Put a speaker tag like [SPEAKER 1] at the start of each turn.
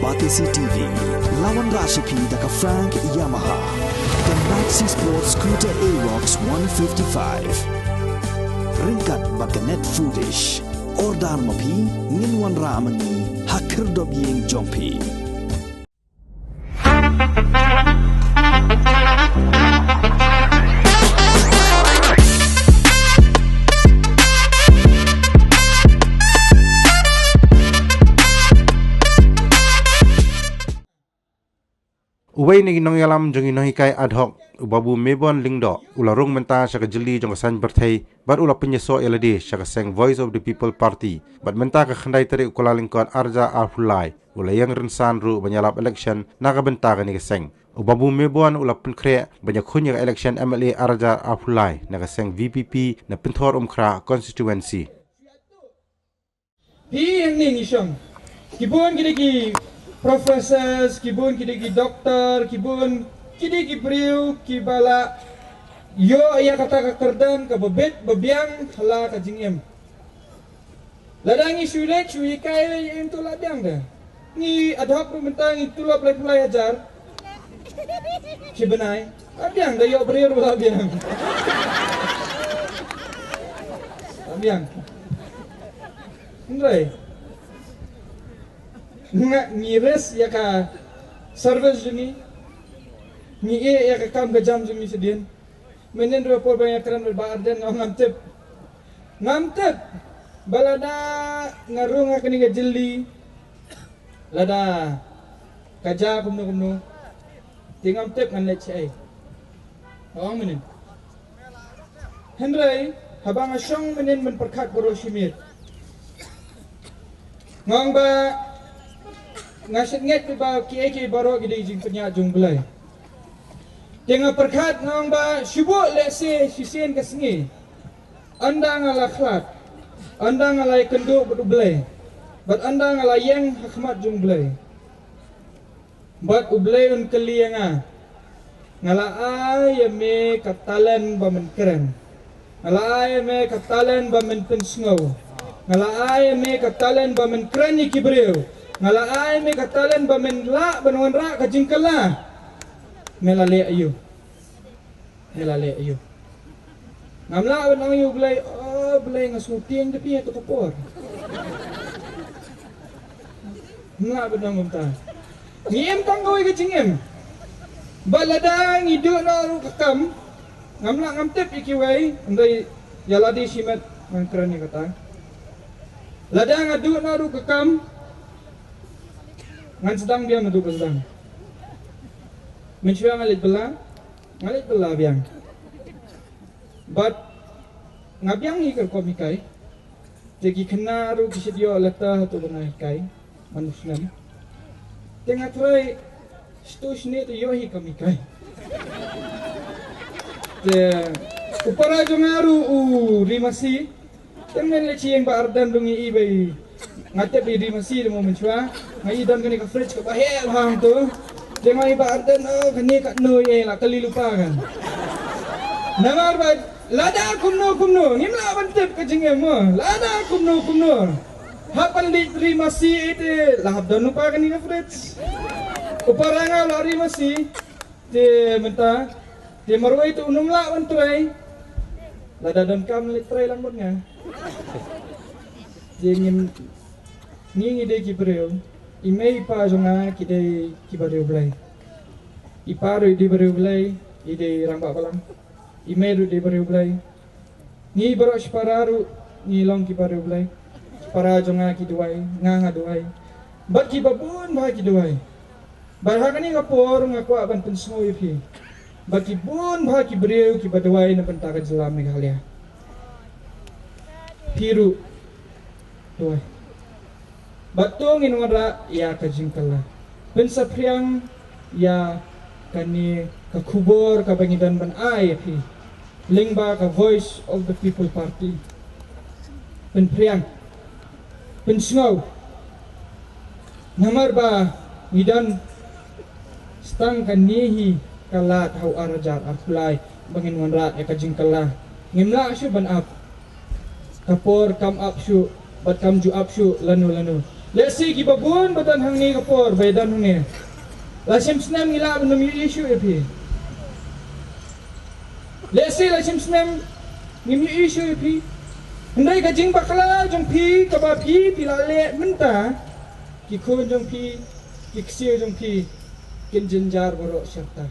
[SPEAKER 1] Batisi TV, lawan Rashipi daka Frank Yamaha, dan Maxi Sports Scooter Aerox 155. Ringkat baganet foodish, ordar mapi, nginwan ramani, hakir dobyeng jompi.
[SPEAKER 2] Uway ni ginong yalam jong inohi kai ad hoc ubabu mebon lingdo ularung menta saka jeli jong kasan berthai bar ula penyeso eladi saka seng Voice of the People Party bat menta ka khandai tari ukula lingkon arja arfulai ula yang rensan ru banyalap election naga benta ka ni seng ubabu mebon ula penkre banyak khunya election MLA arja arfulai naga seng VPP na penthor umkra constituency
[SPEAKER 3] Pi yang ni ngisong kibun gidegi professors, kibun kidegi doktor, kibun kidegi priu, kibala yo ya kata kakerdan ka bebet bebiang hala ka jingem. Ladangi sulit cui kai yang tu labiang dah. Ni adhok mentang itu la play ajar. Cibenai, labiang dah yo priu labiang. Labiang. Ndai. Ngires ya ka service juni ni ya ka kam gajam juni sedien menen dua por banyak keran berbaarden ngamtep balada ngarung akani ga jeli lada kaja kumno tingamtep ngan lecai awang menen hendrai habang asyong menen menperkat boroshimir ngong ba ngasit nget ba ki baro gidi jing penya jung belai tengah perkat ngong ba syubuk lese sisien ke sengi anda ngala khlat anda ngalai kenduk bedu belai bat anda ngalai yang hakmat jung belai bat ublai un kelianga ngala ay me katalan ba men keren ngala ay me katalan ba men pensngau ngala ay me katalan ba men keren kibreu ngala ay me katalan ba men la banwan ra ka jingkala melale ayu ngamla ban ayu belai belai ngasuting tapi to kapor nga ban ngamta ngiem tanggoy ka jingem balada ngidu na ru kakam ngamla ngamtep ikiway andai yaladi simet ngkrani kata lada ngadu na ru kakam ngan sedang biang ngadu sedang mencuang ngalit bela biang but ngabiang ikar komikai tegi kenaru kisidio leta tu benai kai manusia tengah try stusne tu yohi komikai te upara jongaru rimasi temen leci yang ba ardan dungi ibai ngatep di masih mau mencua ngai dan kini ke fridge ke bahel hang tu dengan iba arden kini kat no ye lah kali lupa kan namar ba lada kumno ngimla bantep ke jingem lada kumno hapan di masih itu lahap dan lupa kini ke fridge uparanga lari masih te menta te marwai tu unumla bantrai lada dan kam litrai lambutnya jengim ni de kibreu imei pa jonga kide kibreu blai iparu di breu blai ide ramba balang imei ru di breu blai ni baro spararu ni long kibreu blai para jonga kiduai nganga duai bat kibabun ba kiduai barhakani ngapor ngaku aban pensmo ifi bat kibun ba kibreu kibaduai na bentakan selam Meghalaya piru duai Batung inwara ya kajingkala. Pensapriang ya kani kakubor kabangidan ban ay hi. Lingba ka Voice of the People Party. Penpriang. Pensungaw. Namar ba ngidan stang kanihi kalat hau arajar akulay bangin wanra ya kajingkala. Ngimla syu ban up. Kapor come up syu but come ju up syu lanu. Let's say ki babun batan hang ni kapor baidan hang ni. Lasim snam ngila benam issue epi. Let's say lasim snam ngim issue epi. Hendai kajing bakala jong pi kaba pi pilale menta ki kun jong pi ki ksir jong pi kin jinjar borok syarta.